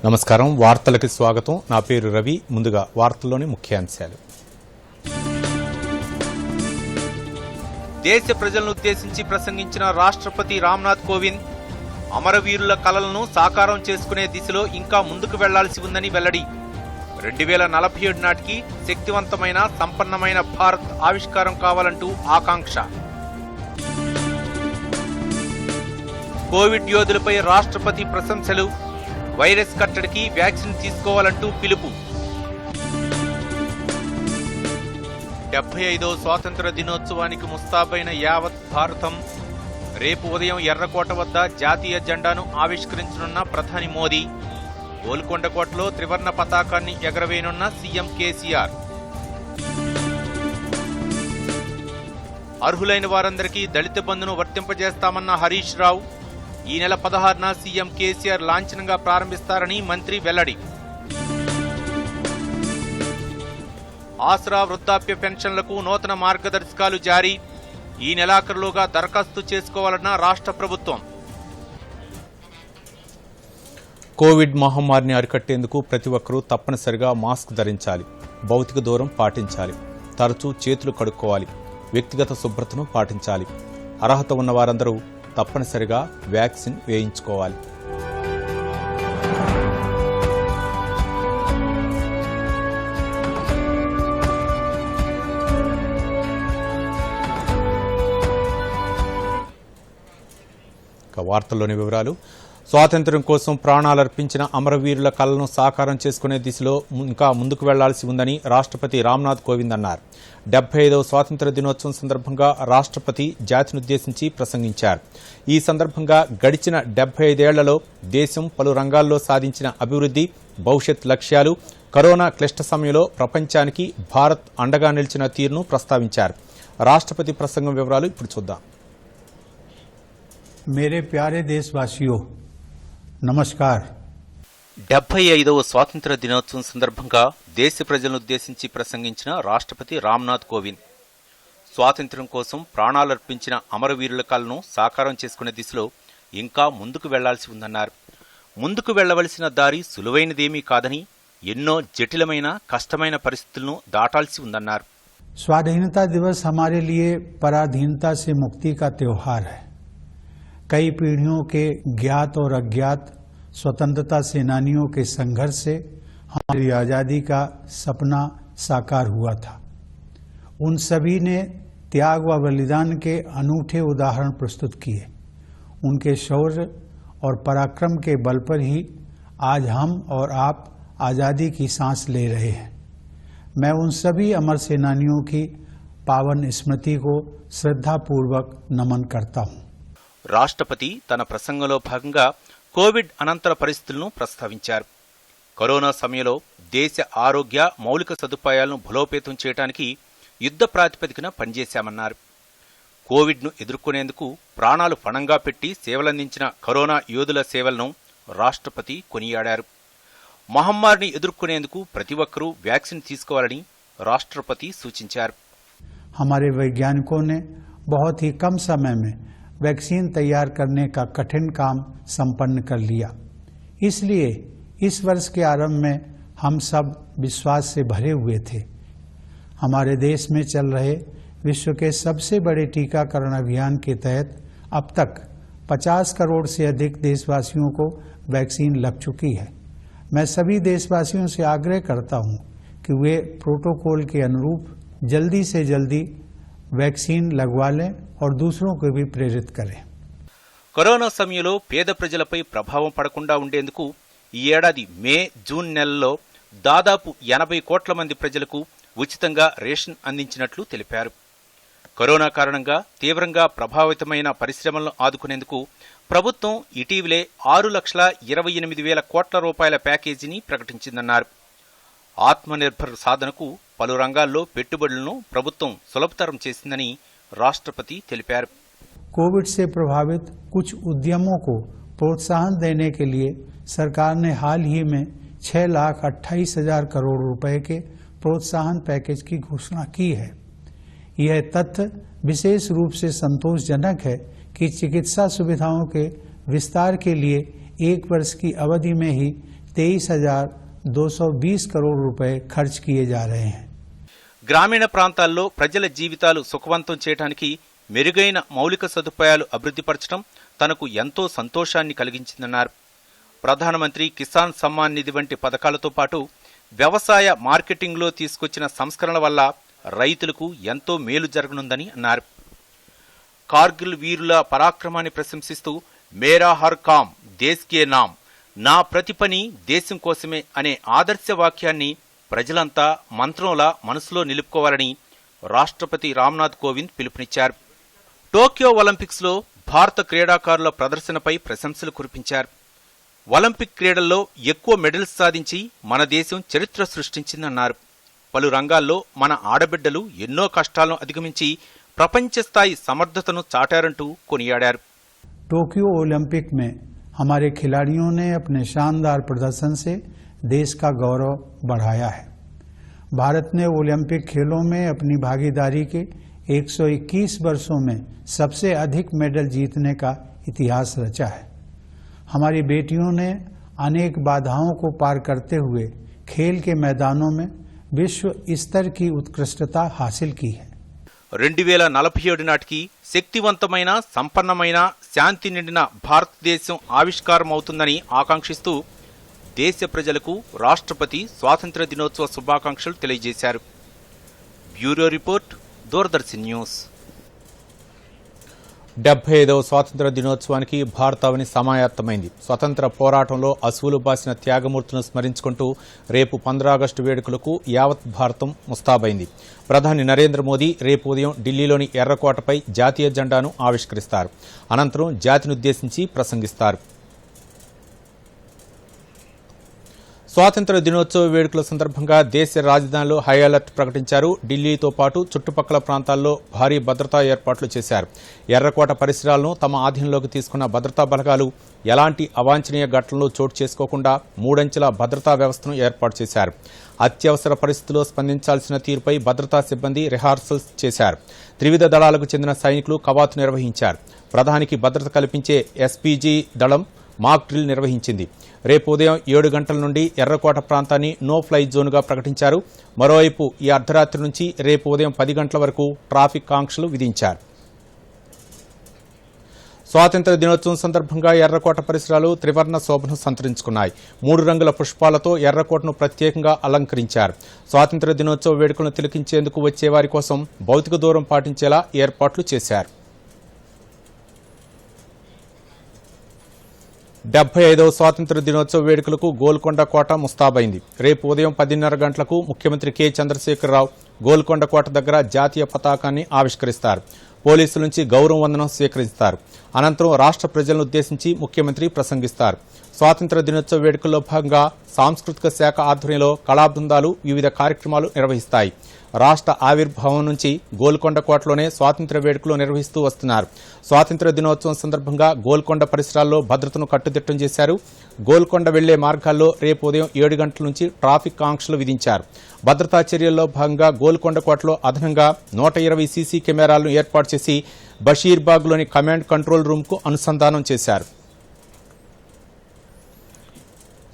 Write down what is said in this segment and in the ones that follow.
నమస్కారం వార్తలకు స్వాగతం నా పేరు రవి ముందుగా వార్తల్లోని ముఖ్యాంశాలు దేశ ప్రజలను ఉద్దేశించి ప్రసంగించిన రాష్ట్రపతి రామ్నాథ్ కోవింద్ అమరవీరుల కలలను సాకారం చేసుకునే దిశలో ఇంకా ముందుకు వెళ్లాల్సి ఉందని వెల్లడి 2047 నాటికి శక్తివంతమైన సంపన్నమైన భారత్ ఆవిష్కారం కావాలంటూ ఆకాంక్ష కోవిడ్ యోధులపై రాష్ట్రపతి ప్రశంసలు వైరస్ కట్టడికి వ్యాక్సిన్ తీసుకోవాలంటూ పిలుపు 75వ స్వాతంత్ర దినోత్సవానికి ముస్తాబైన యావత్ భారతం రేపు ఉదయం ఎర్రకోట వద్ద జాతీయ జెండాను ఆవిష్కరించనున్న ప్రధాని మోదీ గోల్కొండకోటలో త్రివర్ణ పతాకాన్ని ఎగరవేయనున్న సీఎం కేసీఆర్ అర్హులైన వారందరికీ దళిత బంధును వర్తింపజేస్తామన్న హరీష్ రావు ఈ నెల 16న సీఎం కేసీఆర్ లాంఛనంగా ప్రారంభిస్తారని మంత్రి వెల్లడి ఆసరా వృద్ధాప్య పెన్షన్లకు నూతన మార్గదర్శకాలు జారీ ఈ నెలాఖరులోగా దరఖాస్తు చేసుకోవాలన్న రాష్ట్ర ప్రభుత్వం కోవిడ్ మహమ్మారిని అరికట్టేందుకు ప్రతి ఒక్కరూ తప్పనిసరిగా మాస్క్ ధరించాలి, భౌతిక దూరం పాటించాలి, తరచూ చేతులు కడుక్కోవాలి, వ్యక్తిగత శుభ్రతను పాటించాలి. అర్హత ఉన్న వారందరూ తప్పనిసరిగా వ్యాక్సిన్ వేయించుకోవాలి. వార్తల్లోని వివరాలు. స్వాతంత్ర్యం కోసం ప్రాణాలర్పించిన అమరవీరుల కలను సాకారం చేసుకునే దిశలో ఇంకా ముందుకు వెళ్లాల్సి ఉందని రాష్ట్రపతి రామ్నాథ్ కోవింద్ అన్నారు. 75వ స్వాతంత్ర్య దినోత్సవం సందర్భంగా రాష్ట్రపతి జాతినుద్దేశించి ప్రసంగించారు. ఈ సందర్భంగా గడిచిన 75 ఏళ్లలో దేశం పలు రంగాల్లో సాధించిన అభివృద్ధి, భవిష్యత్ లక్ష్యాలు, కరోనా క్లిష్ట సమయంలో ప్రపంచానికి భారత్ అండగా నిలిచిన తీరును ప్రస్తావించారు. రాష్ట్రపతి ప్రసంగం వివరాలు ఇప్పుడు చూద్దాం. मेरे प्यारे देशवासियों नमस्कार. 75వ స్వాతంత్ర దినోత్సవం సందర్భంగా దేశ ప్రజలనుద్దేశించి ప్రసంగించిన రాష్ట్రపతి రామ్నాథ్ కోవింద్ స్వాతంత్ర్యం కోసం ప్రాణాలర్పించిన అమరవీరుల కలను సాకారం చేసుకునే దిశలో ఇంకా ముందుకు వెళ్లాల్సి ఉందన్నారు. ముందుకు వెళ్లవలసిన దారి సులువైనదేమీ కాదని, ఎన్నో జటిలమైన కష్టమైన పరిస్థితులను దాటాల్సి ఉందన్నారు. स्वाधीनता दिवस हमारे लिए पराधीनता से मुक्ति का त्योहार है. कई पीढ़ियों के ज्ञात और अज्ञात स्वतंत्रता सेनानियों के संघर्ष से हमारी आजादी का सपना साकार हुआ था. उन सभी ने त्याग व बलिदान के अनूठे उदाहरण प्रस्तुत किए. उनके शौर्य और पराक्रम के बल पर ही आज हम और आप आजादी की सांस ले रहे हैं. मैं उन सभी अमर सेनानियों की पावन स्मृति को श्रद्धापूर्वक नमन करता हूं. రాష్ట్రపతి తన ప్రసంగంలో భాగంగా కోవిడ్ అనంతర పరిస్థితులను ప్రస్తావించారు. కరోనా సమయంలో దేశ ఆరోగ్య మౌలిక సదుపాయాలను బలోపేతం చేయడానికి యుద్ధ ప్రాతిపదికన పనిచేశామన్నారు. కోవిడ్ను ఎదుర్కొనేందుకు ప్రాణాలు పణంగా పెట్టి సేవలందించిన కరోనా యోధుల సేవలను రాష్ట్రపతి కొనియాడారు. మహమ్మారిని ఎదుర్కొనేందుకు ప్రతి ఒక్కరూ వ్యాక్సిన్ తీసుకోవాలని రాష్ట్రపతి సూచించారు. हमारे वैज्ञानिकों ने बहुत ही कम समय में वैक्सीन तैयार करने का कठिन काम संपन्न कर लिया. इसलिए इस वर्ष के आरंभ में हम सब विश्वास से भरे हुए थे. हमारे देश में चल रहे विश्व के सबसे बड़े टीकाकरण अभियान के तहत अब तक 50 करोड़ से अधिक देशवासियों को वैक्सीन लग चुकी है. मैं सभी देशवासियों से आग्रह करता हूं कि वे प्रोटोकॉल के अनुरूप जल्दी से जल्दी वैक्सीन लगवा लें और दूसरों को भी प्रेरित करें. కరోనా సమయంలో పేద ప్రజలపై ప్రభావం పడకుండా ఉండేందుకు ఈ ఏడాది మే, జూన్ నెలల్లో దాదాపు 80 కోట్ల మంది ప్రజలకు ఉచితంగా రేషన్ అందించినట్లు తెలిపారు. కరోనా కారణంగా తీవ్రంగా ప్రభావితమైన పరిశ్రమలను ఆదుకునేందుకు ప్రభుత్వం ఇటీవలే 6,28,000 కోట్ల రూపాయల ప్యాకేజీని ప్రకటించిందన్నారు. ఆత్మనిర్భర్ సాధనకు పలు రంగాల్లో పెట్టుబడులను ప్రభుత్వం సులభతరం చేసిందని రాష్ట్రపతి తెలిపారు. कोविड से प्रभावित कुछ उद्यमों को प्रोत्साहन देने के लिए सरकार ने हाल ही में 6,28,000 करोड़ रुपए के प्रोत्साहन पैकेज की घोषणा की है. यह तथ्य विशेष रूप से संतोषजनक है कि चिकित्सा सुविधाओं के विस्तार के लिए 1 वर्ष की अवधि में ही 23,220 करोड़ रुपए खर्च किए जा रहे हैं। గ్రామీణ ప్రాంతాల్లో ప్రజల జీవితాలు సుఖవంతం చేయడానికి మెరుగైన మౌలిక సదుపాయాలు అభివృద్ధిపరచడం తనకు ఎంతో సంతోషాన్ని కలిగించిందన్నారు. ప్రధానమంత్రి కిసాన్ సమ్మాన్ నిధి వంటి పథకాలతో పాటు వ్యవసాయ మార్కెటింగ్లో తీసుకొచ్చిన సంస్కరణల వల్ల రైతులకు ఎంతో మేలు జరగనుందని అన్నారు. కార్గిల్ వీరుల పరాక్రమాన్ని ప్రశంసిస్తూ మేరా హర్ కామ్ దేశ్ కే నామ్, నా ప్రతి పని దేశం కోసమే అనే ఆదర్శ వాక్యాన్ని ప్రజలంతా మంత్రంలా మనసులో నిలుపుకోవాలని రాష్ట్రపతి రామ్నాథ్ కోవింద్ పిలుపునిచ్చారు. టోక్యో ఒలింపిక్స్లో భారత క్రీడాకారుల ప్రదర్శనపై ప్రశంసలు కురిపించారు. ఒలింపిక్ క్రీడల్లో ఎక్కువ మెడల్స్ సాధించి మన దేశం చరిత్ర సృష్టించిందన్నారు. పలు రంగాల్లో మన ఆడబిడ్డలు ఎన్నో కష్టాలను అధిగమించి ప్రపంచ స్థాయి సమర్థతను చాటారంటూ కొనియాడారు. टोक्यो ओलंपिक में हमारे खिलाड़ियों ने अपने शानदार प्रदर्शन से देश का गौरव बढ़ाया है। भारत ने ओलंपिक खेलों में अपनी भागीदारी के 121 वर्षों में सबसे अधिक मेडल जीतने का इतिहास रचा है। हमारी बेटियों ने अनेक बाधाओं को पार करते हुए खेल के मैदानों में विश्व स्तर की उत्कृष्टता हासिल की है. 2047 నాటికి శక్తివంతమైన, సంపన్నమైన, శాంతి నిండిన భారతదేశం ఆవిష్కారమవుతుందని ఆకాంక్షిస్తూ దేశ ప్రజలకు రాష్ట్రపతి స్వాతంత్ర్య దినోత్సవ శుభాకాంక్షలు తెలియజేశారు. Bureau report, Doordarshan news. 75వ స్వాతంత్ర దినోత్సవానికి భారతావని సమాయత్తమైంది. స్వతంత్ర పోరాటంలో అసువులు బాసిన త్యాగమూర్తులను స్మరించుకుంటూ రేపు 15 ఆగస్టు వేడుకలకు యావత్ భారతం ముస్తాబైంది. ప్రధాని నరేంద్ర మోదీ రేపు ఉదయం ఢిల్లీలోని ఎర్రకోటపై జాతీయ జెండాను ఆవిష్కరిస్తారు. అనంతరం జాతినుద్దేశించి ప్రసంగిస్తారు. స్వాతంత్ర దినోత్సవ వేడుకల సందర్భంగా దేశ రాజధానిలో హై అలర్ట్ ప్రకటించారు. ఢిల్లీతో పాటు చుట్టుపక్కల ప్రాంతాల్లో భారీ భద్రతా ఏర్పాట్లు చేశారు. ఎర్రకోట పరిసరాలను తమ ఆధీనంలోకి తీసుకున్న భద్రతా బలగాలు ఎలాంటి అవాంఛనీయ ఘటనలు చోటు చేసుకోకుండా 3 అంచెల భద్రతా వ్యవస్థను ఏర్పాటు చేశారు. అత్యవసర పరిస్థితుల్లో స్పందించాల్సిన తీరుపై భద్రతా సిబ్బంది రిహార్సల్స్ చేశారు. త్రివిధ దళాలకు చెందిన సైనికులు కవాతు నిర్వహించారు. ప్రధానికి భద్రత కల్పించే ఎస్పీజీ దళం మాక్ డ్రిల్ నిర్వహించింది. రేపు ఉదయం 7 గంటల నుండి ఎర్రకోట ప్రాంతాన్ని నో ఫ్లై జోన్గా ప్రకటించారు. మరోవైపు ఈ అర్ధరాత్రి నుంచి రేపు ఉదయం 10 గంటల వరకు ట్రాఫిక్ ఆంక్షలు విధించారు. స్వాతంత్ర దినోత్సవం సందర్భంగా ఎర్రకోట పరిసరాలు త్రివర్ణ శోభను సంతరించుకున్నాయి. 3 రంగుల పుష్పాలతో ఎర్రకోటను ప్రత్యేకంగా అలంకరించారు. స్వాతంత్ర దినోత్సవ వేడుకలను తిలకించేందుకు వచ్చేవారి కోసం భౌతిక దూరం పాటించేలా ఏర్పాట్లు చేశారు. 75వ స్వాతంత్ర దినోత్సవ వేడుకలకు గోల్కొండ కోట ముస్తాబైంది. రేపు ఉదయం 10:30 గంటలకు ముఖ్యమంత్రి కె చంద్రశేఖరరావు గోల్కొండ కోట దగ్గర జాతీయ పతాకాన్ని ఆవిష్కరిస్తారు. పోలీసుల నుంచి గౌరవ వందనం స్వీకరిస్తారు. అనంతరం రాష్ట్ర ప్రజలను ఉద్దేశించి ముఖ్యమంత్రి ప్రసంగిస్తారు. స్వాతంత్ర దినోత్సవ వేడుకల్లో భాగంగా సాంస్కృతిక శాఖ ఆధ్వర్యంలో కళా బృందాలు వివిధ కార్యక్రమాలు నిర్వహిస్తాయి. రాష్ట్ర ఆవిర్భావం నుంచి గోల్కొండ కోటలోనే స్వాతంత్ర వేడుకలు నిర్వహిస్తూ వస్తున్నారు. స్వాతంత్ర దినోత్సవం సందర్భంగా గోల్కొండ పరిసరాల్లో భద్రతను కట్టుదిట్టం చేశారు. గోల్కొండ వెళ్లే మార్గాల్లో రేపు ఉదయం 7 గంటల నుంచి ట్రాఫిక్ ఆంక్షలు విధించారు. భద్రతా చర్యల్లో భాగంగా గోల్కొండ కోటలో అదనంగా 120 సీసీ కెమెరాలను ఏర్పాటు చేసి బషీర్బాగ్లోని కమాండ్ కంట్రోల్ రూమ్కు అనుసంధానం చేశారు.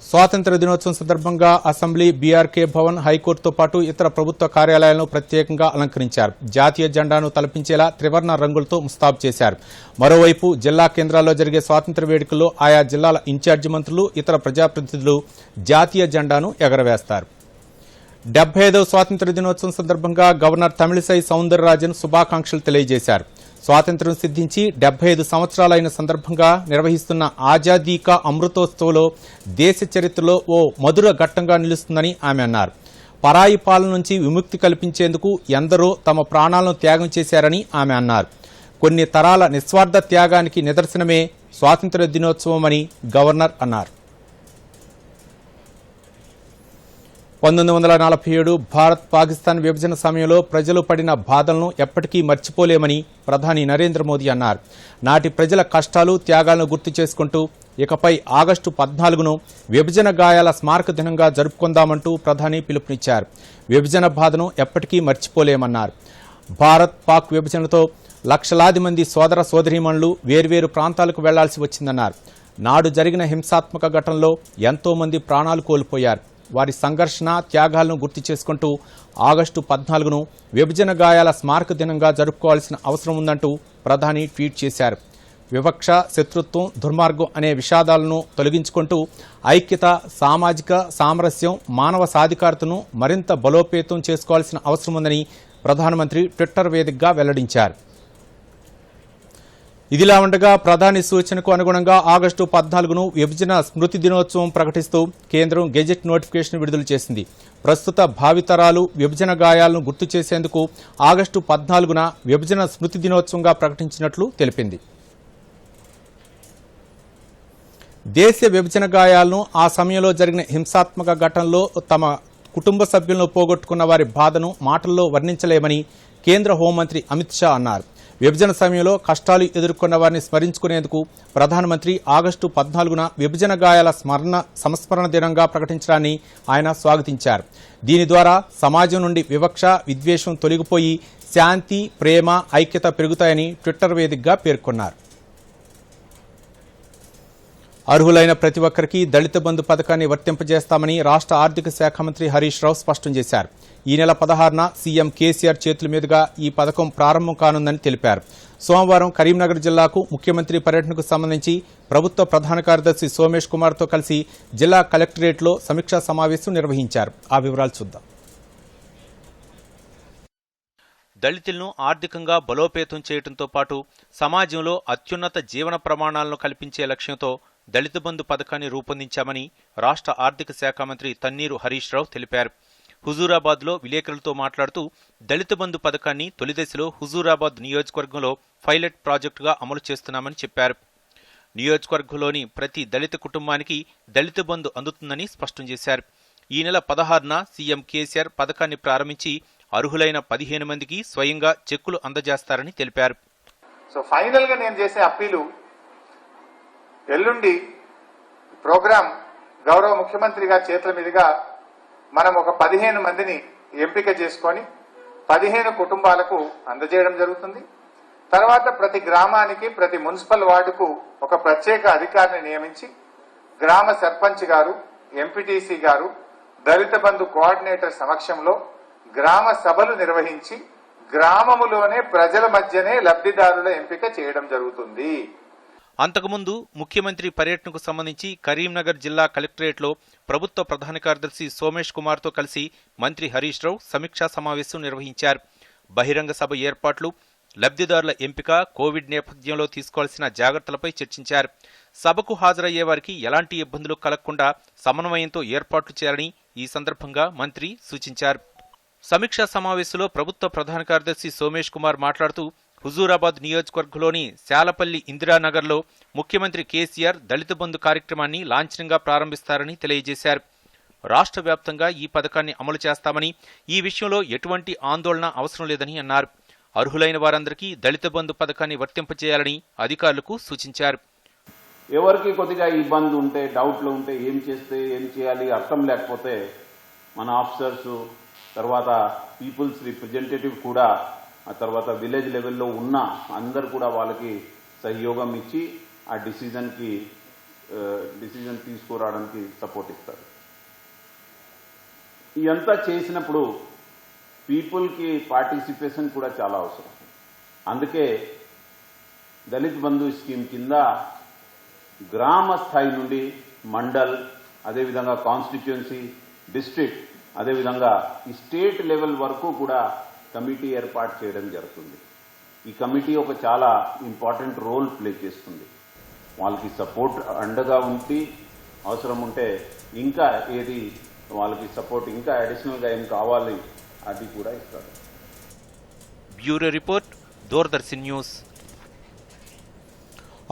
స్వాతంత్ర దినోత్సవం సందర్భంగా అసెంబ్లీ, బీఆర్కే భవన్, హైకోర్టుతో పాటు ఇతర ప్రభుత్వ కార్యాలయాలను ప్రత్యేకంగా అలంకరించారు. జాతీయ జెండాను తలపించేలా త్రివర్ణ రంగులతో ముస్తాబు చేశారు. మరోవైపు జిల్లా కేంద్రాల్లో జరిగే స్వాతంత్ర వేడుకల్లో ఆయా జిల్లాల ఇన్ఛార్జి మంత్రులు, ఇతర ప్రజాప్రతినిధులు జాతీయ జెండాను ఎగరవేస్తారు. 75వ స్వాతంత్ర దినోత్సవం సందర్భంగా గవర్నర్ తమిళిసై సౌందరరాజన్ శుభాకాంక్షలు తెలియజేశారు. స్వాతంత్ర్యం సిద్ధించి 75 సంవత్సరాలైన సందర్భంగా నిర్వహిస్తున్న ఆజాదీ కా అమృతోత్సవ్లో దేశ చరిత్రలో ఓ మధుర ఘట్టంగా నిలుస్తుందని ఆమె అన్నారు. పరాయి పాలన నుంచి విముక్తి కల్పించేందుకు ఎందరో తమ ప్రాణాలను త్యాగం చేశారని ఆమె అన్నారు. కొన్ని తరాల నిస్వార్థ త్యాగానికి నిదర్శనమే స్వాతంత్ర్య దినోత్సవమని గవర్నర్ అన్నారు. 1947 భారత్ పాకిస్తాన్ విభజన సమయంలో ప్రజలు పడిన బాధలను ఎప్పటికీ మర్చిపోలేమని ప్రధాని నరేంద్ర మోదీ అన్నారు. నాటి ప్రజల కష్టాలు, త్యాగాలను గుర్తు చేసుకుంటూ ఇకపై ఆగస్టు 14ను విభజన గాయాల స్మారక దినంగా జరుపుకుందామంటూ ప్రధాని పిలుపునిచ్చారు. విభజన బాధను ఎప్పటికీ మర్చిపోలేమన్నారు. భారత్ పాక్ విభజనతో లక్షలాది మంది సోదర సోదరీమణులు వేర్వేరు ప్రాంతాలకు వెళ్లాల్సి వచ్చిందన్నారు. నాడు జరిగిన హింసాత్మక ఘటనలో ఎంతో మంది ప్రాణాలు కోల్పోయారు. వారి సంఘర్షణ త్యాగాలను గుర్తు చేసుకుంటూ ఆగస్టు 14ను విభజన గాయాల స్మారక దినంగా జరుపుకోవాల్సిన అవసరం ఉందంటూ ప్రధాని ట్వీట్ చేశారు. వివక్ష, శత్రుత్వం, దుర్మార్గం అనే విషాదాలను తొలగించుకుంటూ ఐక్యత, సామాజిక సామరస్యం, మానవ సాధికారతను మరింత బలోపేతం చేసుకోవాల్సిన అవసరం ఉందని ప్రధానమంత్రి ట్విట్టర్ వేదికగా వెల్లడించారు. ఇదిలా ఉండగా ప్రధాని సూచనకు అనుగుణంగా ఆగస్టు 14ను విభజన స్మృతి దినోత్సవం ప్రకటిస్తూ కేంద్రం గెజెట్ నోటిఫికేషన్ విడుదల చేసింది. ప్రస్తుత భావితరాలు విభజన గాయాలను గుర్తు చేసేందుకు ఆగస్టు 14న విభజన స్మృతి దినోత్సవంగా ప్రకటించినట్లు తెలిపింది. దేశ విభజన గాయాలను, ఆ సమయంలో జరిగిన హింసాత్మక ఘటనలో తమ కుటుంబ సభ్యులను పోగొట్టుకున్న వారి బాధను మాటల్లో వర్ణించలేమని కేంద్ర హోంమంత్రి అమిత్ షా అన్నారు. విభజన సమయంలో కష్టాలు ఎదుర్కొన్న వారిని స్మరించుకునేందుకు ప్రధానమంత్రి ఆగస్టు 14న విభజన గాయాల సంస్మరణ దినంగా ప్రకటించడాన్ని ఆయన స్వాగతించారు. దీని ద్వారా సమాజం నుండి వివక్ష, విద్వేషం తొలగిపోయి శాంతి, ప్రేమ, ఐక్యత పెరుగుతాయని ట్విట్టర్ వేదికగా పేర్కొన్నారు. అర్హులైన ప్రతి ఒక్కరికి దళిత బంధు పథకాన్ని వర్తింపజేస్తామని రాష్ట్ర ఆర్థిక శాఖ మంత్రి హరీష్ రావు స్పష్టం చేశారు. ఈ నెల 16న సీఎం కేసీఆర్ చేతుల మీదుగా ఈ పథకం ప్రారంభం కానుందని తెలిపారు. సోమవారం కరీంనగర్ జిల్లాకు ముఖ్యమంత్రి పర్యటనకు సంబంధించి ప్రభుత్వ ప్రధాన కార్యదర్శి సోమేష్ కుమార్తో కలిసి జిల్లా కలెక్టరేట్లో సమీక్షా సమావేశం నిర్వహించారు. ఆ వివరాలు చూద్దాం. దళితులను ఆర్థికంగా బలోపేతం చేయడంతో పాటు సమాజంలో అత్యున్నత జీవన ప్రమాణాలను కల్పించే లక్ష్యంతో దళిత బంధు పథకాన్ని రూపొందించామని రాష్ట్ర ఆర్థిక శాఖ మంత్రి తన్నీరు హరీష్ రావు తెలిపారు. హుజూరాబాద్లో విలేకరులతో మాట్లాడుతూ దళిత బంధు పథకాన్ని తొలిదశలో హుజూరాబాద్ నియోజకవర్గంలో పైలట్ ప్రాజెక్టుగా అమలు చేస్తున్నామని చెప్పారు. నియోజకవర్గంలోని ప్రతి దళిత కుటుంబానికి దళిత బంధు అందుతుందని స్పష్టం చేశారు. ఈ నెల 16న సీఎం కేసీఆర్ పథకాన్ని ప్రారంభించి అర్హులైన 15 మందికి స్వయంగా చెక్కులు అందజేస్తారని తెలిపారు. సో ఫైనల్ గా నేను చేసే అప్పీలు, ఎల్లుండి ప్రోగ్రాం గౌరవ ముఖ్యమంత్రి గారి చేతుల మీదుగా మనం ఒక 15 మందిని ఎంపిక చేసుకొని 15 కుటుంబాలకు అందజేయడం జరుగుతుంది. తర్వాత ప్రతి గ్రామానికి, ప్రతి మున్సిపల్ వార్డుకు ఒక ప్రత్యేక అధికారిని నియమించి గ్రామ సర్పంచ్ గారు, ఎంపీటీసీ గారు, దళిత బంధు కోఆర్డినేటర్ సమక్షంలో గ్రామ సభలు నిర్వహించి గ్రామములోనే ప్రజల మధ్యనే లబ్ధిదారుల ఎంపిక చేయడం జరుగుతుంది. అంతకుముందు ముఖ్యమంత్రి పర్యటనకు సంబంధించి కరీంనగర్ జిల్లా కలెక్టరేట్లో ప్రభుత్వ ప్రధాన కార్యదర్శి సోమేష్ కుమార్తో కలిసి మంత్రి హరీష్ రావు సమీక్షా సమావేశం నిర్వహించారు. బహిరంగ సభ ఏర్పాట్లు, లబ్ధిదారుల ఎంపిక, కోవిడ్ నేపథ్యంలో తీసుకోవాల్సిన జాగ్రత్తలపై చర్చించారు. సభకు హాజరయ్యే వారికి ఎలాంటి ఇబ్బందులు కలగకుండా సమన్వయంతో ఏర్పాట్లు చేయాలని ఈ సందర్భంగా మంత్రి సూచించారు. సమీక్షా సమావేశంలో ప్రభుత్వ ప్రధాన కార్యదర్శి సోమేష్ కుమార్ మాట్లాడుతూ హుజూరాబాద్ నియోజకవర్గంలోని శాలపల్లి ఇందిరానగర్లో ముఖ్యమంత్రి కేసీఆర్ దళిత బంధు కార్యక్రమాన్ని లాంఛనంగా ప్రారంభిస్తారని తెలియజేశారు. రాష్ట్ర వ్యాప్తంగా ఈ పథకాన్ని అమలు చేస్తామని, ఈ విషయంలో ఎటువంటి ఆందోళన అవసరం లేదని అన్నారు. అర్హులైన వారందరికీ దళిత బంధు పథకాన్ని వర్తింపజేయాలని అధికారులకు సూచించారు. ఎవరికి కొద్దిగా ఇబ్బంది ఉంటే, డౌట్లు ఉంటే, ఏం చేయాలి అర్థం లేకపోతే మన ఆఫీసర్స్, తర్వాత పీపుల్స్ రిప్రజెంటేటివ్ కూడా, ఆ తర్వాత విలేజ్ లెవెల్లో ఉన్న అందరు కూడా వాళ్ళకి సహయోగం ఇచ్చి ఆ డిసిజన్ తీసుకురావడానికి సపోర్ట్ ఇస్తారు. ఇదంతా చేసినప్పుడు పీపుల్కి పార్టిసిపేషన్ కూడా చాలా అవసరం. అందుకే దళిత్ బంధు స్కీమ్ కింద గ్రామ స్థాయి నుండి మండల్, అదేవిధంగా కాన్స్టిట్యుయెన్సీ, డిస్ట్రిక్ట్, అదేవిధంగా ఈ స్టేట్ లెవెల్ వరకు కూడా కమిటీ ఏర్పాటు చేయడం జరుగుతుంది. ఈ కమిటీ ఒక చాలా ఇంపార్టెంట్ రోల్ ప్లే చేస్తుంది. వాళ్ళకి సపోర్ట్ అండగా ఉండి అవసరం ఉంటే ఇంకా ఏది వాళ్ళకి సపోర్ట్ ఇంకా అడిషనల్గా ఏం కావాలి అది కూడా ఇస్తారు. Bureau report, Doordarshan news.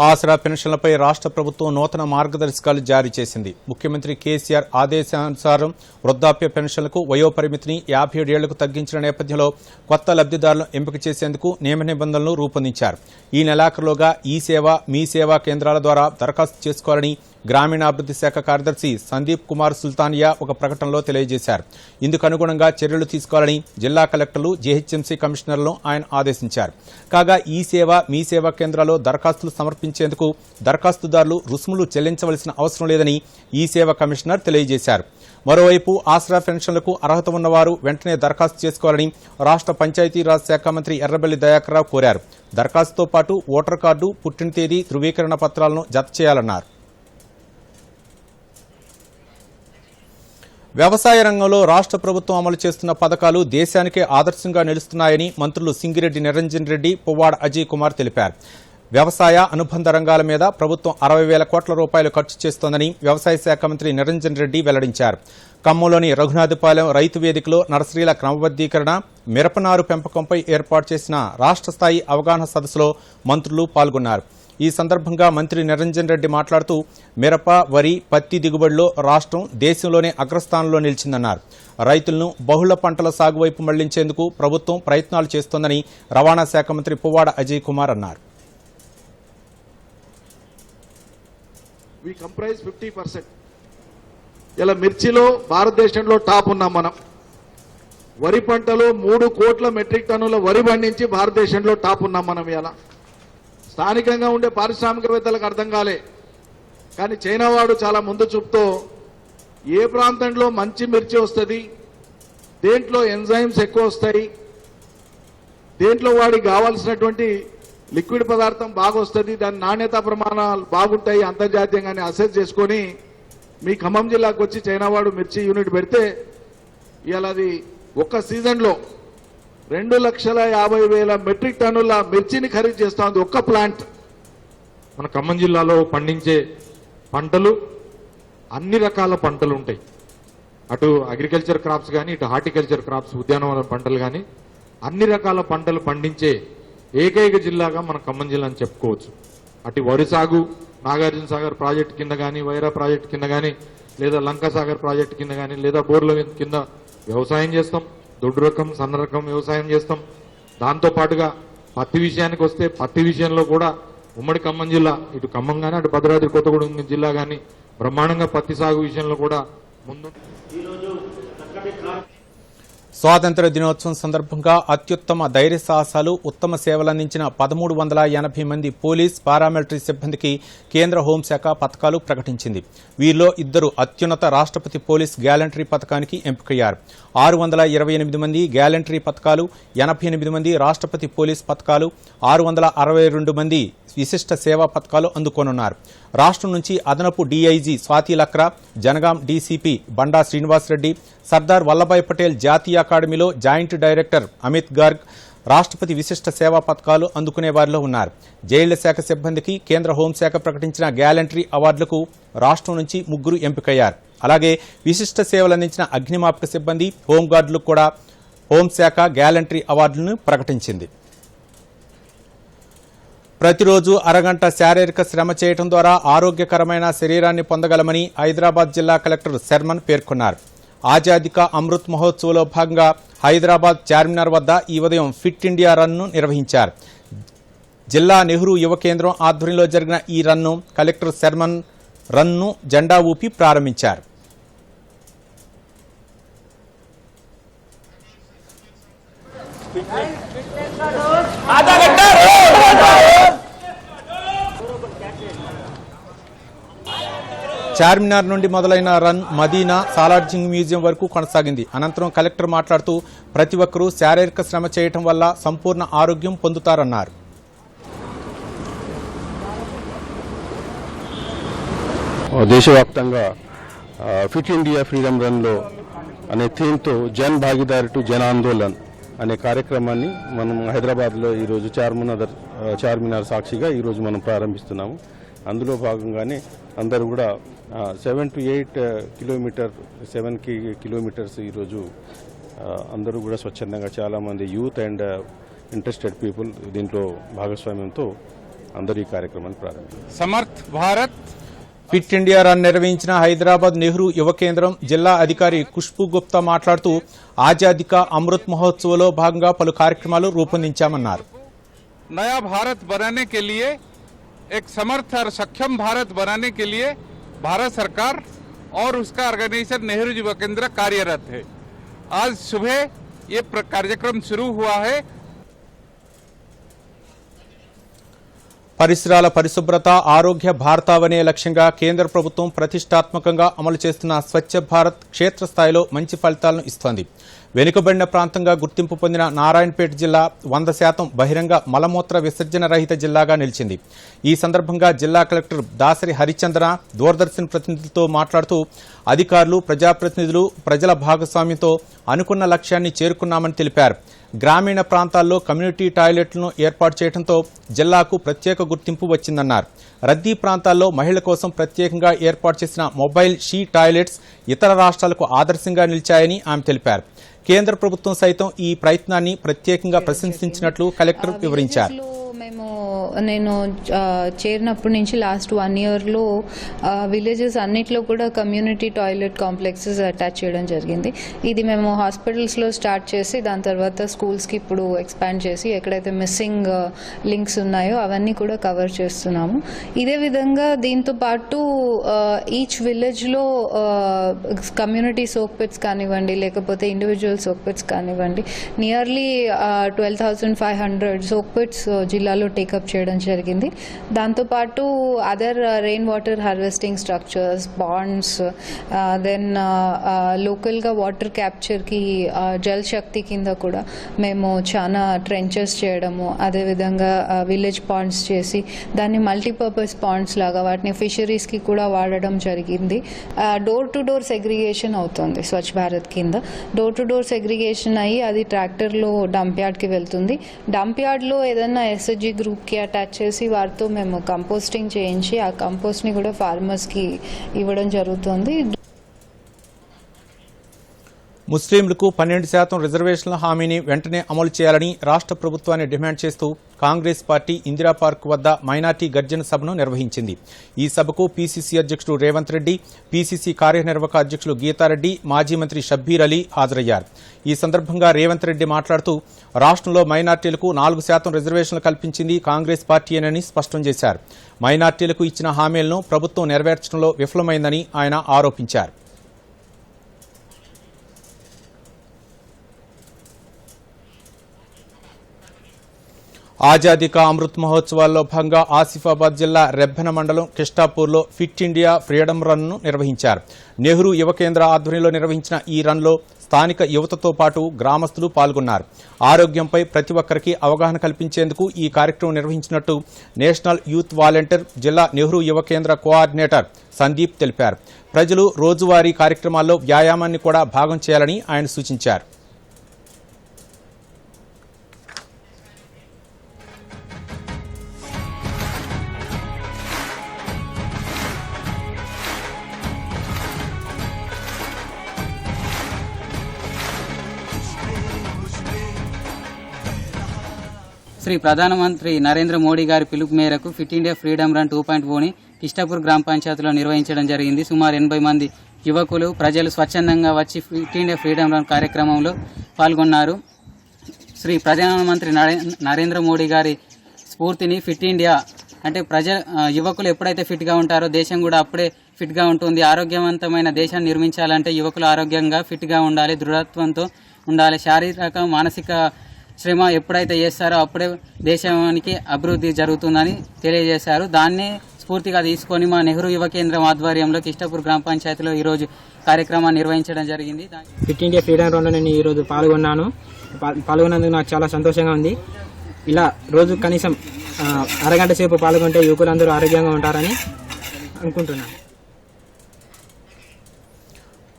ఆసరా పెన్షన్లపై రాష్ట్ర ప్రభుత్వం నూతన మార్గదర్శకాలు జారీ చేసింది. ముఖ్యమంత్రి కేసీఆర్ ఆదేశానుసారం వృద్ధాప్య పెన్షన్లకు వయోపరిమితిని 57 ఏళ్లకు తగ్గించిన నేపథ్యంలో కొత్త లబ్దిదారులను ఎంపిక చేసేందుకు నియమ నిబంధనలు రూపొందించారు. ఈ నెలాఖరులోగా ఈ సేవ, మీ సేవా కేంద్రాల ద్వారా దరఖాస్తు చేసుకోవాలని గ్రామీణాభివృద్ధి శాఖ కార్యదర్శి సందీప్ కుమార్ సుల్తానియా ఒక ప్రకటనలో తెలియజేశారు. ఇందుకు అనుగుణంగా చర్యలు తీసుకోవాలని జిల్లా కలెక్టర్లు, జీహెచ్ఎంసీ కమిషనర్లను ఆయన ఆదేశించారు. కాగా ఈ సేవ మీ సేవా కేంద్రాల్లో దరఖాస్తులు సమర్పించేందుకు దరఖాస్తుదారులు రుసుములు చెల్లించవలసిన అవసరం లేదని ఈ సేవా కమిషనర్ తెలియజేశారు. మరోవైపు ఆసరా పెన్షన్లకు అర్హత ఉన్నవారు వెంటనే దరఖాస్తు చేసుకోవాలని రాష్ట్ర పంచాయతీరాజ్ శాఖ మంత్రి ఎర్రబెల్లి దయాకర్ రావు కోరారు. దరఖాస్తుతో పాటు ఓటర్ కార్డు, పుట్టిన తేదీ, ధృవీకరణ పత్రాలను జత చేయాలన్నారు. వ్యవసాయ రంగంలో రాష్ట్ర ప్రభుత్వం అమలు చేస్తున్న పథకాలు దేశానికే ఆదర్శంగా నిలుస్తున్నాయని మంత్రులు సింగిరెడ్డి నిరంజన్ రెడ్డి, పువ్వాడ అజయ్ కుమార్ తెలిపారు. వ్యవసాయ అనుబంధ రంగాల మీద ప్రభుత్వం 60,000 కోట్ల రూపాయలు ఖర్చు చేస్తోందని వ్యవసాయ శాఖ మంత్రి నిరంజన్ రెడ్డి వెల్లడించారు. ఖమ్మంలోని రఘునాథపాలెం రైతు వేదికలో నర్సరీల క్రమబద్దీకరణ, మిరపనారు పెంపకంపై ఏర్పాటు చేసిన రాష్ట్ర స్థాయి అవగాహన సదస్సులో మంత్రులు పాల్గొన్నారు. ఈ సందర్భంగా మంత్రి నిరంజన్ రెడ్డి మాట్లాడుతూ మిరప, వరి, పత్తి దిగుబడిలో రాష్ట్రం దేశంలోనే అగ్రస్థానంలో నిలిచిందన్నారు. రైతులను బహుళ పంటల సాగు వైపు మళ్లించేందుకు ప్రభుత్వం ప్రయత్నాలు చేస్తోందని రవాణా శాఖ మంత్రి పువ్వాడ అజయ్ కుమార్ అన్నారు. We comprise 50%. ఇలా మిర్చిలో భారతదేశంలో టాప్ ఉన్నాం మనం. వరి పంటలో 3 కోట్ల మెట్రిక్ టన్నుల వరి పండించి భారతదేశంలో టాప్ ఉన్నాం మనం. ఇలా స్థానికంగా ఉండే పారిశ్రామికవేత్తలకు అర్థం కాలే, కానీ చైనా వాడు చాలా ముందు చూపుతో ఏ ప్రాంతంలో మంచి మిర్చి వస్తుంది, దేంట్లో ఎంజైమ్స్ ఎక్కువ వస్తాయి, దేంట్లో వాడికి కావాల్సినటువంటి లిక్విడ్ పదార్థం బాగా వస్తుంది, దాని నాణ్యత ప్రమాణాలు బాగుంటాయి, అంతర్జాతీయంగానే అసెస్ చేసుకుని మీ ఖమ్మం జిల్లాకు వచ్చి చైనావాడు మిర్చి యూనిట్ పెడితే ఇవాళ అది ఒక్క సీజన్లో 2,50,000 మెట్రిక్ టన్నుల మిర్చిని ఖరీదు చేస్తా ఉంది ఒక్క ప్లాంట్. మన ఖమ్మం జిల్లాలో పండించే పంటలు అన్ని రకాల పంటలు ఉంటాయి. అటు అగ్రికల్చర్ క్రాప్స్ కానీ, ఇటు హార్టికల్చర్ క్రాప్స్, ఉద్యానవన పంటలు కానీ, అన్ని రకాల పంటలు పండించే ఏకైక జిల్లాగా మన ఖమ్మం జిల్లా అని చెప్పుకోవచ్చు. అటు వరి సాగు నాగార్జున సాగర్ ప్రాజెక్టు కింద కానీ, వైరా ప్రాజెక్టు కింద కానీ, లేదా లంక సాగర్ ప్రాజెక్టు కింద కానీ, లేదా బోర్ల కింద వ్యవసాయం చేస్తాం. దొడ్డు రకం, సన్న రకం వ్యవసాయం చేస్తాం. దాంతో పాటుగా పత్తి విషయానికి వస్తే పత్తి విషయంలో కూడా ఉమ్మడి ఖమ్మం జిల్లా, ఇటు ఖమ్మం కానీ, అటు భద్రాద్రి కొత్తగూడెం జిల్లా కానీ బ్రహ్మాండంగా పత్తి సాగు విషయంలో కూడా ముందు. స్వాతంత్ర్య దినోత్సవం సందర్భంగా అత్యుత్తమ ధైర్య సాహసాలు, ఉత్తమ సేవలందించిన 1380 మంది పోలీస్, పారామిలిటరీ సిబ్బందికి కేంద్ర హోంశాఖ పథకాలు ప్రకటించింది. వీరిలో 2 అత్యున్నత రాష్ట్రపతి పోలీస్ గ్యాలంటరీ పథకానికి ఎంపికయ్యారు. 628 మంది గ్యాలంటరీ పథకాలు, 88 మంది రాష్ట్రపతి పోలీస్ పథకాలు, 662 మంది విశిష్ట సేవా పథకాలు అందుకోనున్నారు. రాష్ట్రం నుంచి అదనపు డీఐజీ స్వాతి లక్రా, జనగాం డీసీపీ బండా శ్రీనివాసరెడ్డి, సర్దార్ వల్లభాయ్ పటేల్ జాతీయ అకాడమీలో జాయింట్ డైరెక్టర్ అమిత్ గార్గ్ రాష్ట్రపతి విశిష్ట సేవా పథకాలు అందుకునే వారిలో ఉన్నారు. జైళ్ల శాఖ సిబ్బందికి కేంద్ర హోంశాఖ ప్రకటించిన గ్యాలంటరీ అవార్డులకు రాష్ట్రం నుంచి 3 ఎంపికయ్యారు. అలాగే విశిష్ట సేవలందించిన అగ్నిమాపక సిబ్బంది, హోంగార్డులకు కూడా హోంశాఖ గ్యాలంటరీ అవార్డులను ప్రకటించింది. ప్రతిరోజు అరగంట శారీరక శ్రమ చేయడం ద్వారా ఆరోగ్యకరమైన శరీరాన్ని పొందగలమని హైదరాబాద్ జిల్లా కలెక్టర్ శర్మన్ పేర్కొన్నారు. ఆజాదీ కా అమృత్ మహోత్సవ్లో భాగంగా హైదరాబాద్ చార్మినార్ వద్ద ఈ ఉదయం ఫిట్ ఇండియా రన్ను నిర్వహించారు. జిల్లా నెహ్రూ యువ కేంద్రం ఆధ్వర్యంలో జరిగిన ఈ రన్ను కలెక్టర్ శర్మన్ రన్ను జెండా ఊపి ప్రారంభించారు. చార్మినార్ నుండి మొదలైన రన్ మదీనా, సాలార్జింగ్ మ్యూజియం వరకు కొనసాగింది. అనంతరం కలెక్టర్ మాట్లాడుతూ ప్రతి ఒక్కరూ శారీరక శ్రమ చేయటం వల్ల సంపూర్ణ ఆరోగ్యం పొందుతారన్నారు. దేశవ్యాప్తంగా ఫిట్ ఇండియా ఫ్రీడమ్ రన్లో అనే థీమ్తో జన్ భాగీదారి టు జన్ ఆందోళన్ అనే కార్యక్రమాన్ని మనం హైదరాబాద్లో ఈరోజు చార్మినార్ సాక్షిగా ఈరోజు మనం ప్రారంభిస్తున్నాము. అందులో భాగంగానే అందరూ కూడా 7 to 8 కిలోమీటర్స్ ఈరోజు అందరూ కూడా స్వచ్ఛందంగా చాలామంది యూత్ అండ్ ఇంట్రెస్టెడ్ పీపుల్ దీంట్లో భాగస్వామ్యంతో అందరూ ఈ కార్యక్రమాన్ని ప్రారంభించారు. Samarth Bharat fit India run నిర్వహించిన హైదరాబాద్ నెహ్రూ యువ కేంద్రం జిల్లా అధికారి ఖుష్బూ గుప్తా మాట్లాడుతూ ఆజాదీ కా అమృత్ మహోత్సవ్లో భాగంగా పలు కార్యక్రమాలు రూపొందించామన్నారు. नया भारत बनाने के लिए, एक समर्थ और सक्षम भारत बनाने के लिए भारत सरकार और उसका ऑर्गेनाइजेशन नेहरू युवा केंद्र कार्यरत है। आज सुबह ये कार्यक्रम शुरू हुआ है। పరిసరాల పరిశుభ్రత ఆరోగ్య భారతావనే లక్ష్యంగా కేంద్ర ప్రభుత్వం ప్రతిష్టాత్మకంగా అమలు చేస్తున్న స్వచ్ఛ భారత్ క్షేత్రస్థాయిలో మంచి ఫలితాలను ఇస్తోంది. వెనుకబడిన ప్రాంతంగా గుర్తింపు పొందిన నారాయణపేట జిల్లా 100% బహిరంగ మలమూత్ర విసర్జన రహిత జిల్లాగా నిలిచింది. ఈ సందర్భంగా జిల్లా కలెక్టర్ దాసరి హరిచంద్ర దూరదర్శన్ ప్రతినిధులతో మాట్లాడుతూ అధికారులు, ప్రజాప్రతినిధులు, ప్రజల భాగస్వామ్యంతో అనుకున్న లక్ష్యాన్ని చేరుకున్నామని తెలిపారు. గ్రామీణ ప్రాంతాల్లో కమ్యూనిటీ టాయిలెట్లను ఏర్పాటు చేయడంతో జిల్లాకు ప్రత్యేక గుర్తింపు వచ్చిందన్నారు. రద్దీ ప్రాంతాల్లో మహిళల కోసం ప్రత్యేకంగా ఏర్పాటు చేసిన మొబైల్ షీ టాయిలెట్స్ ఇతర రాష్ట్రాలకు ఆదర్శంగా నిలిచాయని ఆమె తెలిపారు. కేంద్ర ప్రభుత్వం సైతం ఈ ప్రయత్నాన్ని ప్రత్యేకంగా ప్రశంసించినట్లు కలెక్టర్ వివరించారు. నేను చేరినప్పటి నుంచి లాస్ట్ 1 ఇయర్లో విలేజెస్ అన్నిట్లో కూడా కమ్యూనిటీ టాయిలెట్ కాంప్లెక్సెస్ అటాచ్ చేయడం జరిగింది. ఇది మేము హాస్పిటల్స్లో స్టార్ట్ చేసి దాని తర్వాత స్కూల్స్కి ఇప్పుడు ఎక్స్పాండ్ చేసి ఎక్కడైతే మిస్సింగ్ లింక్స్ ఉన్నాయో అవన్నీ కూడా కవర్ చేస్తున్నాము. ఇదే విధంగా దీంతో పాటు ఈచ్ విలేజ్లో కమ్యూనిటీ సోక్ పిట్స్ కానివ్వండి, లేకపోతే ఇండివిజువల్ సోక్ పిట్స్ కానివ్వండి, నియర్లీ 12,500 సోక్ పిట్స్ జిల్లాలో టేకప్ చేయడం జరిగింది. దాంతోపాటు other rain water harvesting structures, bunds, then లోకల్గా వాటర్ క్యాప్చర్కి జల్ శక్తి కింద కూడా మేము చాలా ట్రెంచెస్ చేయడము, అదేవిధంగా విలేజ్ పాండ్స్ చేసి దాన్ని మల్టీపర్పస్ పాండ్స్ లాగా వాటిని ఫిషరీస్కి కూడా వాడడం జరిగింది. డోర్ టు డోర్ సెగ్రిగేషన్ అవుతుంది స్వచ్ఛ భారత్ కింద. డోర్ టు డోర్ సెగ్రిగేషన్ అయ్యి అది ట్రాక్టర్లో డంప్ యార్డ్కి వెళ్తుంది. డంప్ యార్డ్లో ఏదైనా ఎస్ఎస్జి గ్రూప్కి అటాచ్ చేసి వారితో మేము కంపోస్టింగ్ చేయించి ఆ కంపోస్ట్ని కూడా ఫార్మర్స్కి ఇవ్వడం జరుగుతుంది. ముస్లింలకు 12% రిజర్వేషన్ల హామీని వెంటనే అమలు చేయాలని రాష్ట్ర ప్రభుత్వాన్ని డిమాండ్ చేస్తూ కాంగ్రెస్ పార్టీ ఇందిరా పార్క్ వద్ద మైనార్టీ గర్జన సభను నిర్వహించింది. ఈ సభకు పీసీసీ అధ్యక్షుడు రేవంత్ రెడ్డి, పీసీసీ కార్యనిర్వాహక అధ్యక్షులు గీతారెడ్డి, మాజీ మంత్రి షబ్బీర్ అలీ హాజరయ్యారు. ఈ సందర్భంగా రేవంత్ రెడ్డి మాట్లాడుతూ రాష్ట్రంలో మైనార్టీలకు 4% రిజర్వేషన్లు కల్పించింది కాంగ్రెస్ పార్టీయేనని స్పష్టం చేశారు. మైనార్టీలకు ఇచ్చిన హామీలను ప్రభుత్వం నెరవేర్చడంలో విఫలమైందని ఆయన ఆరోపించారు. ఆజాదీ కా అమృత్ మహోత్సవాల్లో భాగంగా ఆసిఫాబాద్ జిల్లా రెబ్బెన మండలం కిష్టాపూర్లో ఫిట్ ఇండియా ఫ్రీడమ్ రన్ను నిర్వహించారు. నెహ్రూ యువ కేంద్ర ఆధ్వర్యంలో నిర్వహించిన ఈ రన్లో స్థానిక యువతతో పాటు గ్రామస్తులు పాల్గొన్నారు. ఆరోగ్యంపై ప్రతి ఒక్కరికి అవగాహన కల్పించేందుకు ఈ కార్యక్రమం నిర్వహించినట్టు నేషనల్ యూత్ వాలంటీర్ జిల్లా నెహ్రూ యువ కేంద్ర కోఆర్డినేటర్ సందీప్ తెలిపారు. ప్రజలు రోజువారీ కార్యక్రమాల్లో వ్యాయామాన్ని కూడా భాగం చేయాలని ఆయన సూచించారు. శ్రీ ప్రధానమంత్రి నరేంద్ర మోడీ గారి పిలుపు మేరకు ఫిట్ ఇండియా ఫ్రీడమ్ రన్ 2.0ని కిష్టాపూర్ గ్రామ పంచాయతీలో నిర్వహించడం జరిగింది. సుమారు 80 మంది యువకులు, ప్రజలు స్వచ్ఛందంగా వచ్చి ఫిట్ ఇండియా ఫ్రీడమ్ రన్ కార్యక్రమంలో పాల్గొన్నారు. శ్రీ ప్రధానమంత్రి నరేంద్ర మోడీ గారి స్ఫూర్తిని ఫిట్ ఇండియా అంటే యువకులు ఎప్పుడైతే ఫిట్గా ఉంటారో దేశం కూడా అప్పుడే ఫిట్గా ఉంటుంది. ఆరోగ్యవంతమైన దేశాన్ని నిర్మించాలంటే యువకులు ఆరోగ్యంగా ఫిట్గా ఉండాలి, దృఢత్వంతో ఉండాలి. శారీరక, మానసిక శ్రమ ఎప్పుడైతే చేస్తారో అప్పుడే దేశానికి అభివృద్ధి జరుగుతుందని తెలియజేశారు. దాన్నే స్ఫూర్తిగా తీసుకొని మా నెహ్రూ యువ కేంద్రం ఆధ్వర్యంలో కిష్టాపూర్ గ్రామ పంచాయతీలో ఈరోజు కార్యక్రమాన్ని నిర్వహించడం జరిగింది. ఫిట్ ఇండియా ఫ్రీడమ్ రన్లో నేను ఈరోజు పాల్గొన్నందుకు నాకు చాలా సంతోషంగా ఉంది. ఇలా రోజు కనీసం అరగంట సేపు పాల్గొంటే యువకులందరూ ఆరోగ్యంగా ఉంటారని అనుకుంటున్నాను.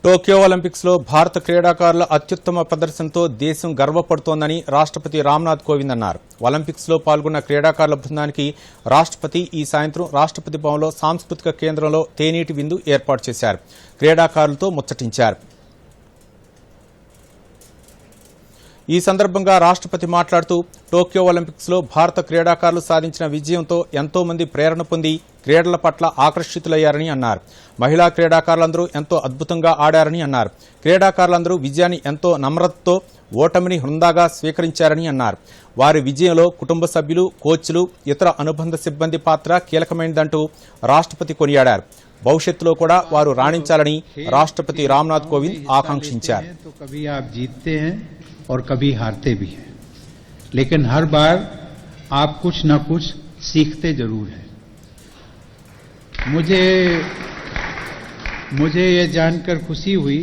టోక్యో ఒలింపిక్స్ లో భారత క్రీడాకారుల అత్యుత్తమ ప్రదర్శనతో దేశం గర్వపడుతోందని రాష్ట్రపతి రామ్నాథ్ కోవింద్ అన్నారు. ఒలింపిక్స్ లో పాల్గొన్న క్రీడాకారుల బృందానికి రాష్ట్రపతి ఈ సాయంత్రం రాష్ట్రపతి భవన్లో సాంస్కృతిక కేంద్రంలో తేనీటి విందు ఏర్పాటు చేశారు. క్రీడాకారులతో ముచ్చటించారు. ఈ సందర్భంగా రాష్ట్రపతి మాట్లాడుతూ టోక్యో ఒలింపిక్స్ లో భారత క్రీడాకారులు సాధించిన విజయంతో ఎంతో మంది ప్రేరణ పొంది క్రీడల పట్ల ఆకర్షితులయ్యారని అన్నారు. మహిళా క్రీడాకారులందరూ ఎంతో అద్భుతంగా ఆడారని అన్నారు. క్రీడాకారులందరూ విజయాన్ని ఎంతో నమ్రతతో, ఓటమిని హృందాగా స్వీకరించారని అన్నారు. వారి విజయంలో కుటుంబ సభ్యులు, కోచ్లు, ఇతర అనుబంధ సిబ్బంది పాత్ర కీలకమైనదంటూ రాష్ట్రపతి కొనియాడారు. భవిష్యత్తులో కూడా వారు రాణించాలని రాష్ట్రపతి రామ్నాథ్ కోవింద్ ఆకాంక్షించారు. कभी आप जीतते हैं और कभी हारते भी हैं, लेकिन हर बार आप कुछ न कुछ सीखते जरूर हैं. मुझे ये जानकर खुशी हुई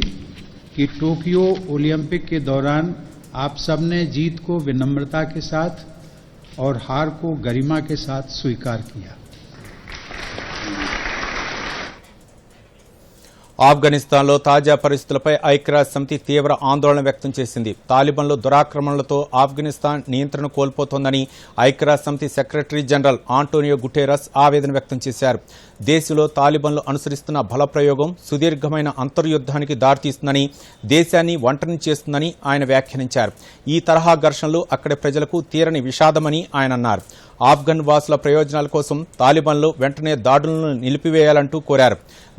कि टोक्यो ओलंपिक के दौरान आप सबने जीत को विनम्रता के साथ और हार को गरिमा के साथ स्वीकार किया. ఆఫ్ఘనిస్తాన్లో తాజా పరిస్థితులపై ఐక్యరాజ్య సమితి తీవ్ర ఆందోళన వ్యక్తం చేసింది. తాలిబాన్లు దురాక్రమణలతో ఆఫ్ఘనిస్తాన్ నియంత్రణ కోల్పోతోందని ఐక్యరాజ్య సమితి సెక్రటరీ జనరల్ ఆంటోనియో గుటెరస్ ఆవేదన వ్యక్తం చేశారు. దేశంలో తాలిబాన్లు అనుసరిస్తున్న బలప్రయోగం సుదీర్ఘమైన అంతర్యుద్ధానికి దారితీస్తుందని, దేశాన్ని ఒంటరిని చేస్తుందని ఆయన వ్యాఖ్యానించారు. ఈ తరహా ఘర్షణలు అక్కడి ప్రజలకు తీరని విషాదమని ఆయన అన్నారు. ఆఫ్ఘన్ వాసుల ప్రయోజనాల కోసం తాలిబాన్లు వెంటనే దాడులను నిలిపివేయాలంటూ కోరారు.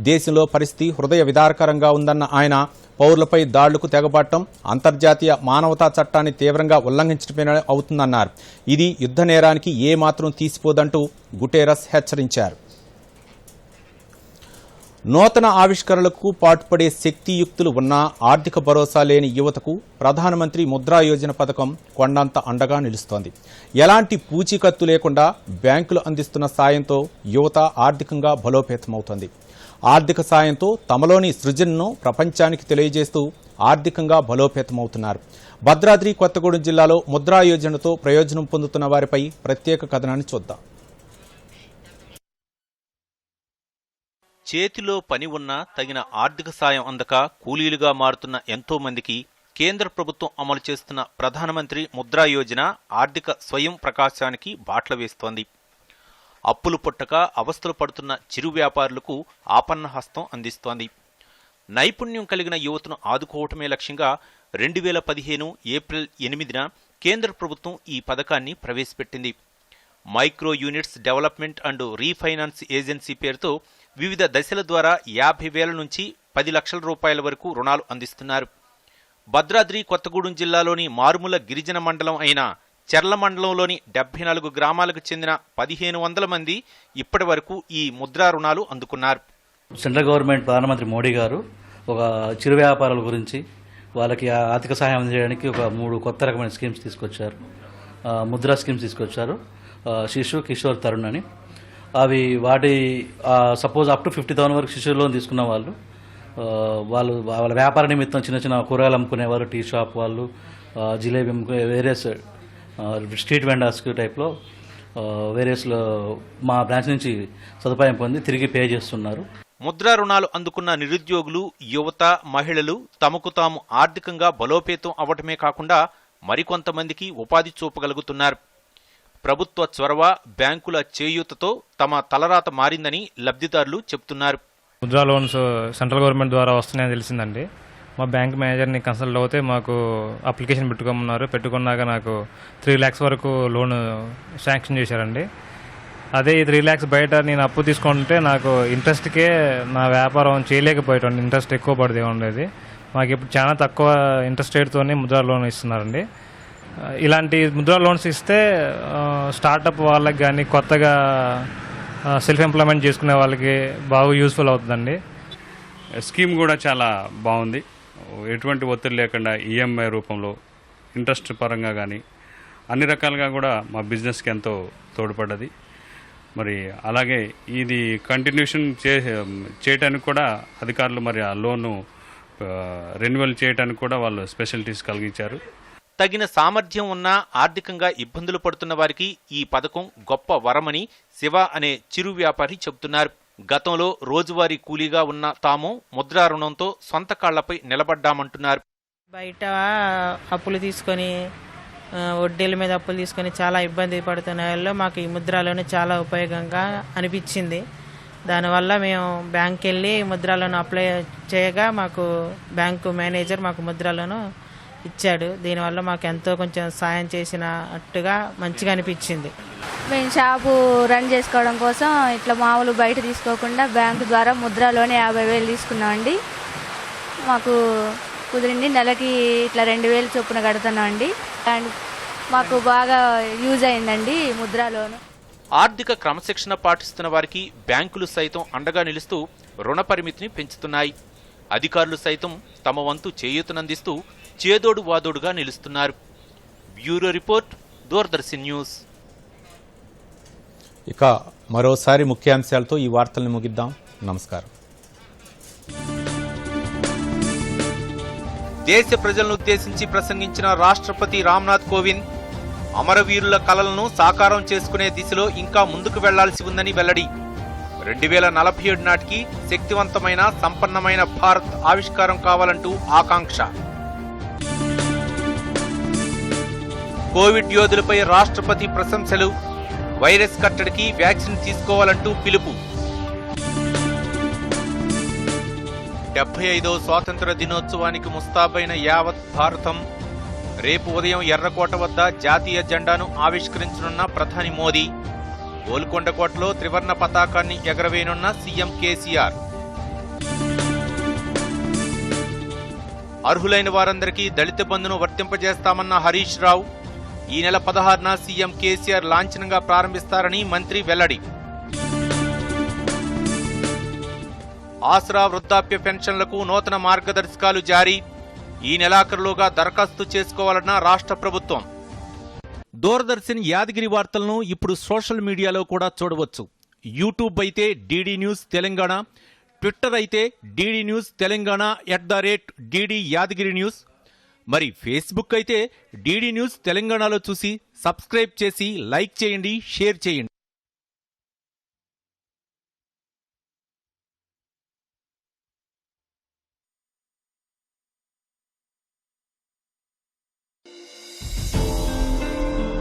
దేశంలో పరిస్థితి హృదయ విదారకరంగా ఉందన్న ఆయన పౌరులపై దాడులకు తెగబడటం అంతర్జాతీయ మానవతా చట్టాన్ని తీవ్రంగా ఉల్లంఘించడమే అవుతుందన్నారు. ఇది యుద్ధ నేరానికి ఏమాత్రం తీసిపోదంటూ గుటెరస్ హెచ్చరించారు. నూతన ఆవిష్కరణలకు పాటుపడే శక్తియుక్తులు ఉన్నా ఆర్థిక భరోసా లేని యువతకు ప్రధానమంత్రి ముద్రా యోజన పథకం కొండంత అండగా నిలుస్తోంది. ఎలాంటి పూచీకత్తు లేకుండా బ్యాంకులు అందిస్తున్న సాయంతో యువత ఆర్థికంగా బలోపేతమవుతోంది. ఆర్థిక సాయంతో తమలోని సృజనను ప్రపంచానికి తెలియజేస్తూ ఆర్థికంగా బలోపేతమవుతున్నారు. భద్రాద్రి కొత్తగూడెం జిల్లాలో ముద్రా యోజనతో ప్రయోజనం పొందుతున్న వారిపై ప్రత్యేక కథనాన్ని చూద్దాం. చేతిలో పని ఉన్నా తగిన ఆర్థిక సాయం అందక కూలీలుగా మారుతున్న ఎంతో మందికి కేంద్ర ప్రభుత్వం అమలు చేస్తున్న ప్రధానమంత్రి ముద్రా యోజన ఆర్థిక స్వయం ప్రకాశానికి బాట్ల వేస్తోంది. అప్పులు పుట్టక అవస్థలు పడుతున్న చిరు వ్యాపారులకు ఆపన్న హస్తం అందిస్తోంది. నైపుణ్యం కలిగిన యువతను ఆదుకోవటమే లక్ష్యంగా 2015 ఏప్రిల్ 8న కేంద్ర ప్రభుత్వం ఈ పథకాన్ని ప్రవేశపెట్టింది. Micro units development and refinance agency పేరుతో వివిధ దశల ద్వారా 50,000 నుంచి 10 లక్షల రూపాయల వరకు రుణాలు అందిస్తున్నారు. భద్రాద్రి కొత్తగూడెం జిల్లాలోని మారుమూల గిరిజన మండలం అయిన చెర్ల మండలంలోని 74 గ్రామాలకు చెందిన 1,500 మంది ఇప్పటి వరకు ఈ ముద్రా రుణాలు అందుకున్నారు. సెంట్రల్ గవర్నమెంట్ ప్రధానమంత్రి మోడీ గారు ఒక చిరు వ్యాపారాల గురించి వాళ్ళకి ఆర్థిక సహాయం అందించడానికి ఒక 3 కొత్త రకమైన స్కీమ్స్ తీసుకొచ్చారు. ముద్రా స్కీమ్స్ తీసుకొచ్చారు. శిశు, కిషోర్, తరుణ్ అని. అవి వాటి సపోజ్ అప్ టు 50,000 వరకు శిశు లోన్ తీసుకున్న వాళ్ళు వాళ్ళ వ్యాపార నిమిత్తం చిన్న చిన్న కూరగాయలు అమ్ముకునేవారు, టీ షాప్ వాళ్ళు, జిలేబీ అమ్ముకునే వేరియస్ స్ట్రీట్ వెండర్స్ టైప్లో వేరియస్లో మా బ్రాంచ్ నుంచి సదుపాయం పొంది తిరిగి పే చేస్తున్నారు. ముద్రా రుణాలు అందుకున్న నిరుద్యోగులు, యువత, మహిళలు తమకు తాము ఆర్థికంగా బలోపేతం అవటమే కాకుండా మరికొంతమందికి ఉపాధి చూపగలుగుతున్నారు. ప్రభుత్వ చొరవ, బ్యాంకుల చేయూతతో తమ తలరాత మారిందని లబ్ధిదారులు చెబుతున్నారు. ముద్రా లోన్స్ సెంట్రల్ గవర్నమెంట్ ద్వారా వస్తున్నాయని తెలిసిందండి. మా బ్యాంక్ మేనేజర్ని కన్సల్ట్ అవుతే మాకు అప్లికేషన్ పెట్టుకోమన్నారు. పెట్టుకున్నాక నాకు 3 lakhs వరకు లోన్ శాంక్షన్ చేశారండి. అదే ఈ 3 lakhs బయట నేను అప్పు తీసుకుంటే నాకు ఇంట్రెస్ట్కే నా వ్యాపారం చేయలేకపోయేటండి. ఇంట్రెస్ట్ ఎక్కువ పడితే ఉండేది. మాకు ఇప్పుడు చాలా తక్కువ ఇంట్రెస్ట్ రేట్తోనే ముద్రా లోన్ ఇస్తున్నారండి. ఇలాంటి ముద్రా లోన్స్ ఇస్తే స్టార్టప్ వాళ్ళకి కానీ కొత్తగా సెల్ఫ్ ఎంప్లాయ్మెంట్ చేసుకునే వాళ్ళకి బాగా యూస్ఫుల్ అవుతుందండి. స్కీమ్ కూడా చాలా బాగుంది. ఎటువంటి ఒత్తిడి లేకుండా ఈఎంఐ రూపంలో ఇంట్రెస్ట్ పరంగా కానీ అన్ని రకాలుగా కూడా మా బిజినెస్కి ఎంతో తోడ్పడ్డది. మరి అలాగే ఇది కంటిన్యూషన్ చేయడానికి కూడా అధికారులు మరి ఆ లోను రెన్యువల్ చేయడానికి కూడా వాళ్ళు స్పెషాలిటీస్ కలిగించారు. తగిన సామర్థ్యం ఉన్నా ఆర్థికంగా ఇబ్బందులు పడుతున్న వారికి ఈ పథకం గొప్ప వరమని శివ అనే చిరు వ్యాపారి చెబుతున్నారు. గతంలో రోజువారీ కూలీగా ఉన్న తాము ముద్రా రుణంతో సొంత కాళ్లపై నిలబడ్డామంటున్నారు. బయట అప్పులు తీసుకొని వడ్డీల మీద అప్పులు తీసుకొని చాలా ఇబ్బంది పడుతున్న వాళ్ళు మాకు ఈ ముద్రాలోనే చాలా ఉపయోగంగా అనిపించింది. దానివల్ల మేము బ్యాంక్కి వెళ్ళి ముద్రాలను అప్లై చేయగా మాకు బ్యాంకు మేనేజర్ మాకు ముద్రాలను ఇచ్చాడు. దీనివల్ల మాకు ఎంతో కొంచెం సాయం చేసినట్టుగా మంచిగా అనిపించింది. మేము షాపు రన్ చేసుకోవడం కోసం ఇట్లా మామూలు బయట తీసుకోకుండా బ్యాంకు ద్వారా ముద్రాలోనే 50,000 తీసుకున్నామండి. మాకు కుదిరింది. నెలకి ఇట్లా 2,000 చొప్పున కడుతున్నామండి. అండ్ మాకు బాగా యూజ్ అయిందండి ముద్రాలోను. ఆర్థిక క్రమశిక్షణ పాటిస్తున్న వారికి బ్యాంకులు సైతం అండగా నిలుస్తూ రుణ పరిమితిని పెంచుతున్నాయి. అధికారులు సైతం తమ వంతు చేయూతనందిస్తూ చేదోడు వాదోడుగా నిలుస్తున్నారు. Bureau report, Doordarshan news. ఇక మరోసారి ముఖ్యాంశాలతో ఈ వార్తల్ని ముగిద్దాం. నమస్కారం. దేశ ప్రజలను ఉద్దేశించి ప్రసంగించిన రాష్ట్రపతి రామ్నాథ్ కోవింద్ అమరవీరుల కలలను సాకారం చేసుకునే దిశలో ఇంకా ముందుకు వెళ్లాల్సి ఉందని వెల్లడి. 2047 నాటికి శక్తివంతమైన సంపన్నమైన భారత్ ఆవిష్కారం కావాలంటూ ఆకాంక్ష. కోవిడ్ యోధులపై రాష్ట్రపతి ప్రశంసలు. వైరస్ కట్టడికి వ్యాక్సిన్ తీసుకోవాలంటూ పిలుపు. 75వ స్వాతంత్ర దినోత్సవానికి ముస్తాబైన యావత్ భారతం. రేపు ఉదయం ఎర్రకోట వద్ద జాతీయ జెండాను ఆవిష్కరించనున్న ప్రధాని మోదీ. గోల్కొండ కోటలో త్రివర్ణ పతాకాన్ని ఎగరవేయనున్న సీఎం కేసీఆర్. అర్హులైన వారందరికీ దళిత బంధును వర్తింపజేస్తామన్న హరీష్ రావు. ఈ నెల 16న సీఎం కేసీఆర్ లాంఛనంగా ప్రారంభిస్తారని మంత్రి వెల్లడి. ఆసరా వృద్ధాప్య పెన్షన్లకు నూతన మార్గదర్శకాలు జారీ. ఈ నెలాఖరులోగా దరఖాస్తు చేసుకోవాలన్న రాష్ట్ర ప్రభుత్వం. దూరదర్శన్ యాదగిరి వార్తలను ఇప్పుడు సోషల్ మీడియాలో కూడా చూడవచ్చు. యూట్యూబ్ అయితే డీడీ న్యూస్ తెలంగాణ, ట్విట్టర్ అయితే DD news Telangana @DD Yadagiri news, మరి ఫేస్బుక్ అయితే డీడీ న్యూస్ తెలంగాణలో చూసి సబ్స్క్రైబ్ చేసి లైక్ చేయండి, షేర్ చేయండి.